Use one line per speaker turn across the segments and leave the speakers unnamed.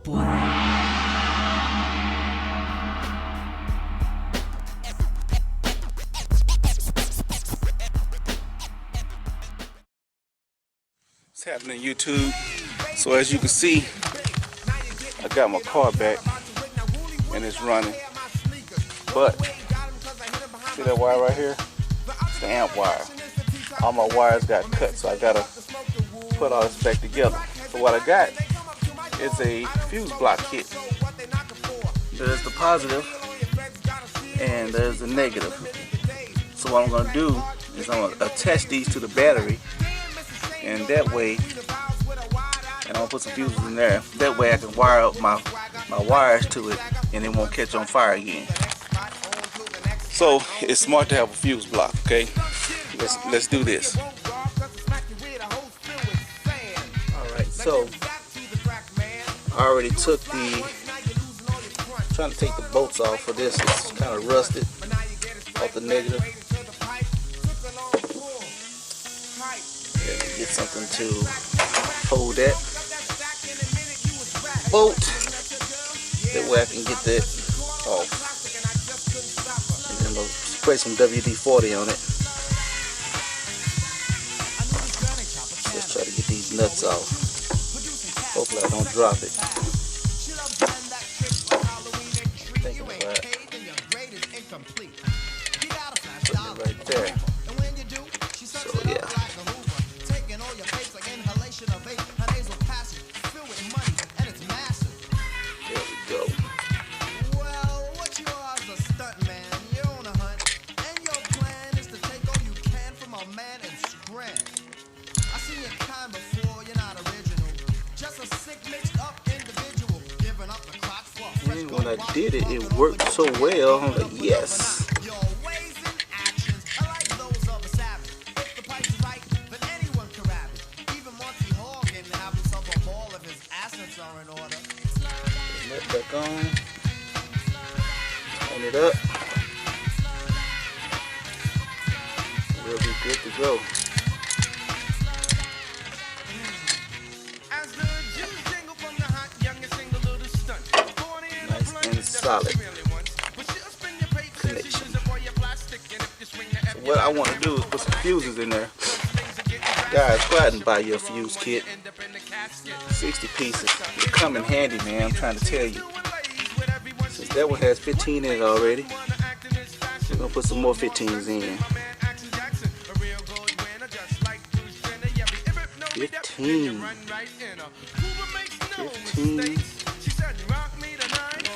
boy.
What's happening, YouTube? So as you can see, I got my car back and it's running. But see that wire right here? It's the amp wire. All my wires got cut, so I gotta put all this back together. So what I got is a fuse block kit. There's the positive and there's the negative. So what I'm gonna do is I'm gonna attach these to the battery, and that way, and I'm gonna put some fuses in there. That way I can wire up my wires to it and it won't catch on fire again. So it's smart to have a fuse block, okay? Let's do this. Alright, so I already took trying to take the bolts off for this. It's kind of rusted off the negative. Get something to hold that bolt. That way I can get that off. And then I'll spray some WD-40 on it. Let's try to get these nuts off. Hopefully I don't drop it. Thinking of that. Put it right there. So yeah. There we go.
Well, what you are is a stunt man. You're on a hunt, and your plan is to take all you can from a man and scram. I've seen your kind before, you're not original. Just a sick, mixed up individual. Giving up the clock for a fresh
When I did it, it worked so well. I'm like, yes.
your ways and actions are like those of a savage. If the price is right, then anyone can rap it. Even Monty Hall can have himself a ball if his assets are in order.
Let back on. Turn it up. We'll be good to go.
As the juice jingle from the hot youngest single little stunt.
Nice and solid connection. So what I want to do is put some fuses in there. Guys, go out and buy your fuse kit. 60 pieces. They come in handy, man. I'm trying to tell you. Since that one has 15 in it already, we're going to put some more 15s in. 15.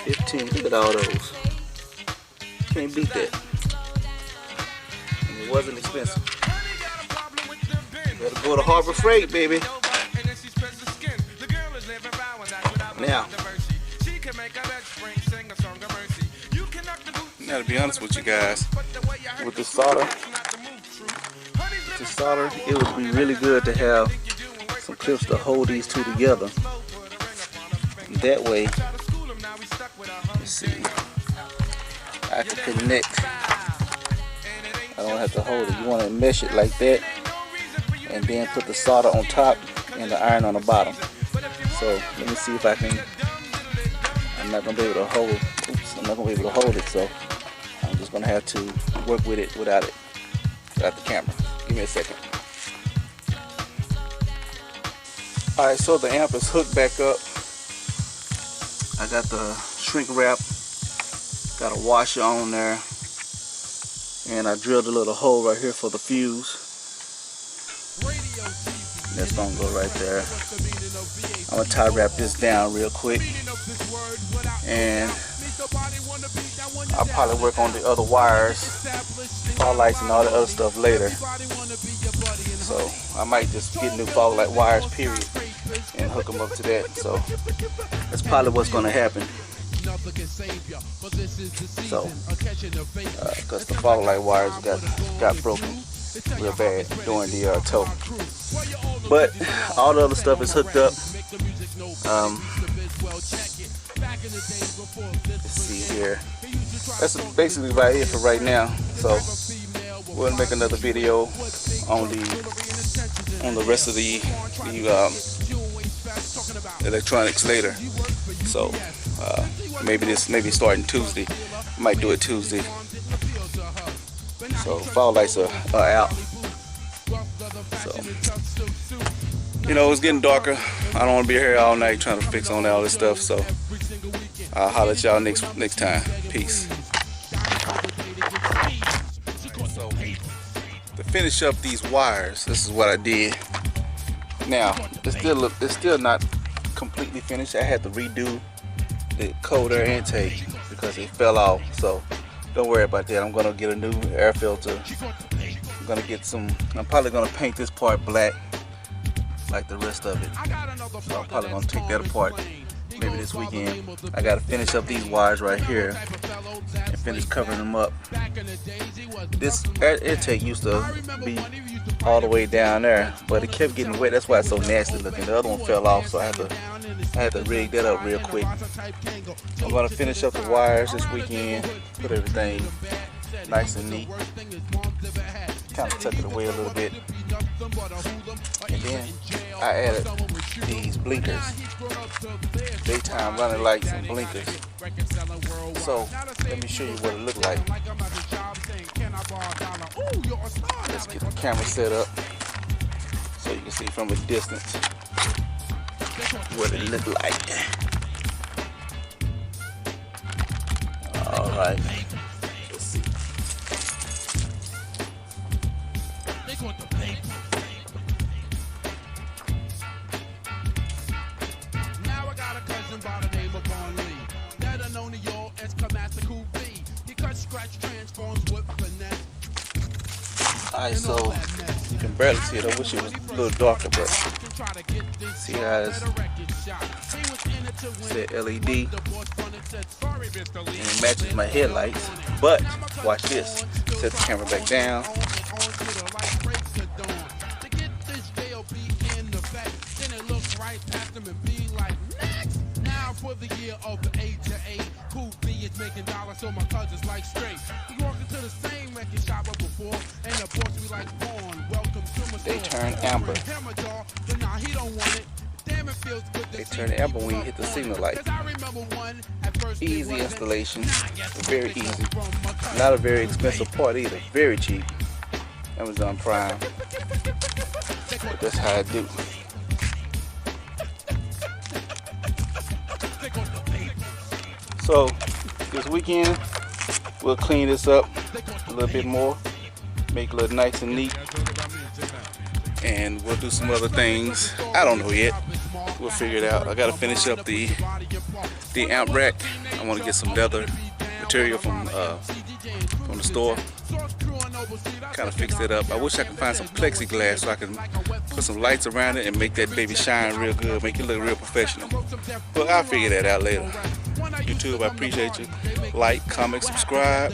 15. Look at all those. Can't beat that. And it wasn't expensive. Better go to Harbor Freight, baby. Now to be honest with you guys, with the solder, it would be really good to have some clips to hold these two together. And that way, let's see, I can connect. I don't have to hold it. You want to mesh it like that, and then put the solder on top and the iron on the bottom. So let me see if I can. I'm not gonna be able to hold. Oops, I'm not gonna be able to hold it. So I'm just gonna have to work with it without the camera. Give me a second. All right, so the amp is hooked back up. I got the shrink wrap. Got a washer on there, and I drilled a little hole right here for the fuse. That's gonna go right there. I'm gonna tie wrap this down real quick, and I'll probably work on the other wires, fog lights and all the other stuff later. So I might just get new fog light wires, period, and hook them up to that. So that's probably what's gonna happen. So, because the fog light wires got broken real bad during the tow. But all the other stuff is hooked up. Let's see here. That's basically about it for right now. So we'll make another video on the rest of the electronics later. So maybe starting Tuesday. I might do it Tuesday. So fall lights are out. So you know, it's getting darker. I don't want to be here all night trying to fix on all this stuff. So I'll holler at y'all next time. Peace. So to finish up these wires, this is what I did. Now it's still not completely finished. I had to redo the cold air intake because it fell off. So don't worry about that. I'm gonna get a new air filter. I'm probably gonna paint this part black like the rest of it. So I'm probably gonna take that apart maybe this weekend. I gotta finish up these wires right here and finish covering them up. This air intake used to be all the way down there, but it kept getting wet. That's why it's so nasty looking. The other one fell off, so I had to rig that up real quick. I'm gonna finish up the wires this weekend, put everything nice and neat, kind of tuck it away a little bit, and then I added these blinkers, daytime running lights and blinkers. So let me show you what it looked like. Let's get the camera set up so you can see from a distance what it looked like. All right. Let's see.
Now I got a cousin by the name of Bon Lee. Better known to y'all as Kamasa Cool B. He cuts, scratch, transforms with finesse.
Alright, so you can barely see it. I wish it was a little darker, but see how it's set LED and it matches my headlights. But watch this. Set the camera back down. For the year of the age of 8, Cool B is making dollars, so my cousins like straight. We walk into the same record shop as before, and the boss we like born. Welcome to my They turn amber.
But nah, he don't want it. Damn, it feels good to
They turn amber when you hit the signal light. Easy installation, very easy. Not a very expensive part either, very cheap. Amazon Prime. But that's how I do. So this weekend we'll clean this up a little bit more, make it look nice and neat, and we'll do some other things. I don't know yet. We'll figure it out. I gotta finish up the amp rack. I want to get some leather material from the store. Kind of fix it up. I wish I could find some plexiglass so I can put some lights around it and make that baby shine real good, make it look real professional. But I'll figure that out later. YouTube, I appreciate you. Like, comment, subscribe.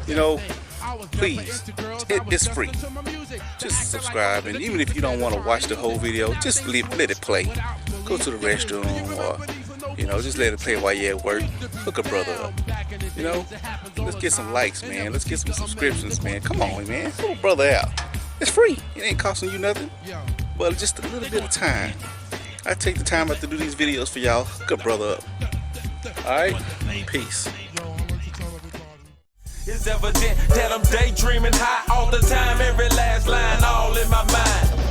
You know, please, it's free. Just subscribe, and even if you don't want to watch the whole video, just let it play. Go to the restroom, or you know, just let it play while you're at work. Hook a brother up. You know, let's get some likes, man. Let's get some subscriptions, man. Come on, man. Hook a brother out. It's free. It ain't costing you nothing. But just a little bit of time. I take the time out to do these videos for y'all. Hook a brother up. Alright? Peace.
It's evident that I'm daydreaming high all the time, every last line all in my mind.